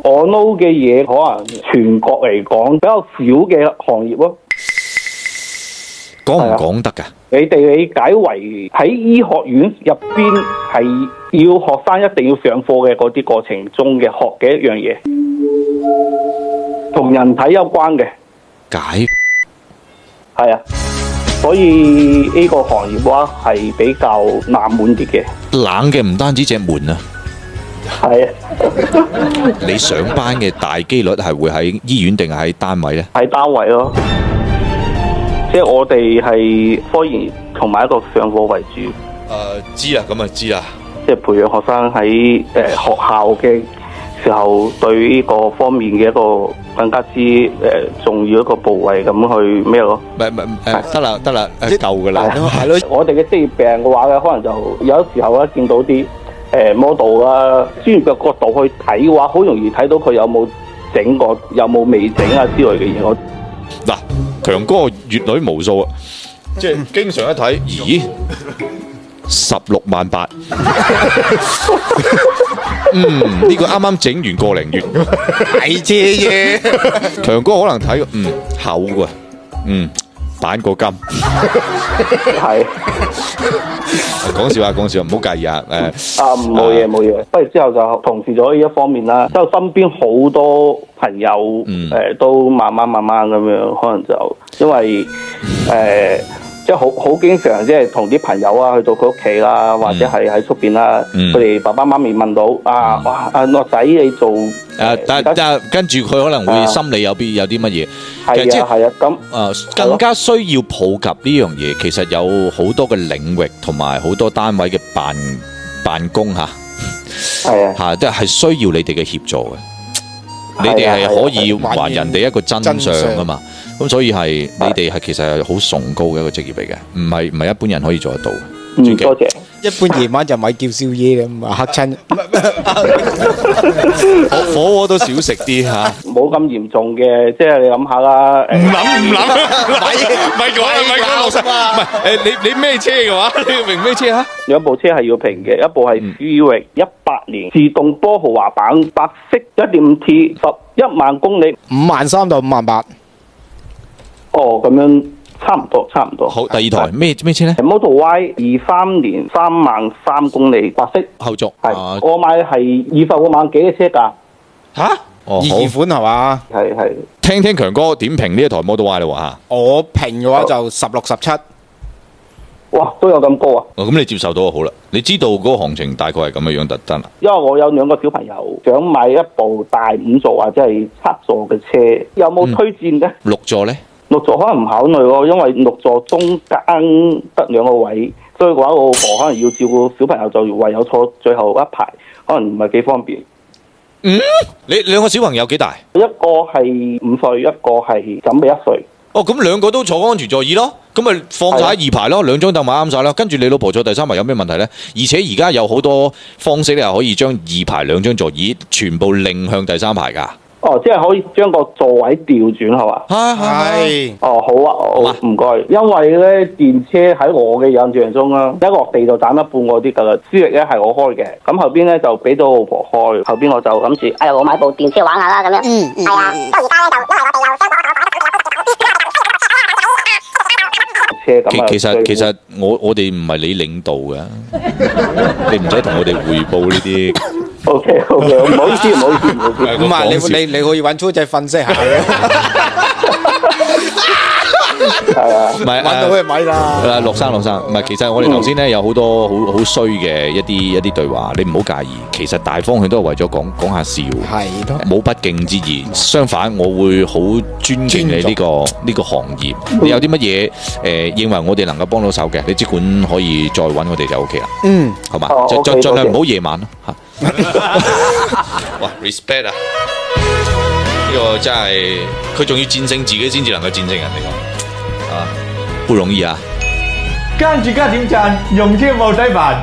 我 know 嘅嘢可能全國嚟講比較少嘅行業咯。講唔講得㗎？你哋理解為喺醫學院入邊係要學生一定要上課嘅嗰啲過程中嘅學嘅一樣嘢，同人體有關嘅。解係啊，所以呢個行業嘅話係比較冷門啲嘅。冷嘅唔單止隻門啊，係啊，你上班嘅大機率係會喺醫院定係喺單位呢？喺單位咯。即係我哋係科研同埋一個上課為主。知啦，咁啊知啦。即係培養學生喺學校嘅時候，對呢個方面嘅一個更加之重要一個部位咁去咩咯？得啦，夠噶啦。係咯，我哋嘅職業病嘅話咧，可能就有時候咧見到啲model 啊，專業嘅角度去睇嘅話，好容易睇到佢有冇整過，有冇未整啊之類嘅嘢。嗱，強哥閱女無數啊，即係經常一睇，咦，168000，呢個啱啱整完個零月，大隻嘢。強哥可能睇，厚㗎，板過金，係。講笑啊，唔好介意啊，冇嘢。不如之後就從事咗呢一方面啦。之後身邊好多朋友都慢慢咁樣，可能就因為即係好經常即係同啲朋友啊去到佢屋企啦，或者係喺出邊啦，佢哋爸爸媽咪問到我仔你做但跟住佢可能會心理有啲乜嘢，係啊咁更加需要普及呢樣嘢。其實有好多嘅領域同埋好多單位嘅辦公嚇，即係需要你哋嘅協助嘅。你哋係可以還人哋一個真相㗎嘛。咁所以係你哋係其實係好崇高嘅一個職業嚟嘅，唔係一般人可以做得到嘅。多謝。一般夜晚就咪叫宵夜咁啊，嚇親。火鍋都少食啲嚇。冇咁嚴重嘅，即係你諗下啦。唔諗，咪講老實話。唔係你孭車嘅話，你要明咩車啊？兩部車係要平嘅，一部係Buick 18年自動波豪華版，白色 1.5T 11萬公里，53,000到58,000。哦，咁樣差唔多。好，第二台咩車咧 ？Model Y 23年33000公里，白色。後續係我買係25萬幾嘅車價。吓？2款係嘛？係。聽強哥點評呢一台 Model Y 啦喎嚇。我評嘅話就16、17。哇，都有咁高啊！咁你接受到就好啦。你知道嗰個行情大概係咁嘅樣特登啦。因為我有2個小朋友，想買一部大5座或者係7座嘅車，有冇推薦呢？6座呢？6座可能唔考慮咯，因為6座中間得2個位，所以嘅話我老婆可能要照顧小朋友，就唯有坐最後一排，可能唔係幾方便。你2個小朋友幾大？一個係5歲，一個係準備1歲。哦，咁2個都坐安全座椅咯，咁咪放晒喺2排咯，2張凳咪啱晒啦。跟住你老婆坐第3排有咩問題呢？而且而家有好多方式咧，可以將2排2張座椅全部擰向第3排噶。哦，即係可以將個座位調轉係嘛？係。哦，好啊，唔該。因為咧電車喺我嘅印象中啦，一落地就斬一半嗰啲噶啦。私力咧係我開嘅，咁後邊咧就俾到老婆開。後邊我就諗住，我買部電車玩下啦咁樣。係啊。不過而家咧就因為我哋又相其實我哋唔係你領導嘅，你唔使同我哋匯報呢啲。OK，唔好意思。唔係你可以揾粗仔分析下嘅。係啊，唔係揾到佢咪啦。陸生，唔係，其實我哋頭先咧有好多好衰嘅一啲對話，你唔好介意。其實大方向都係為咗講下笑，係咯，冇不敬之言。相反，我會好尊敬你呢個行業。你有啲乜嘢認為我哋能夠幫到手嘅，你即管可以再揾我哋就 OK 啦。好嘛，盡量唔好夜晚咯嚇。哇 ，respect 啊！呢個真係佢仲要戰勝自己先至能夠戰勝人哋講，不容易啊！跟住加點讚，用添冇洗煩。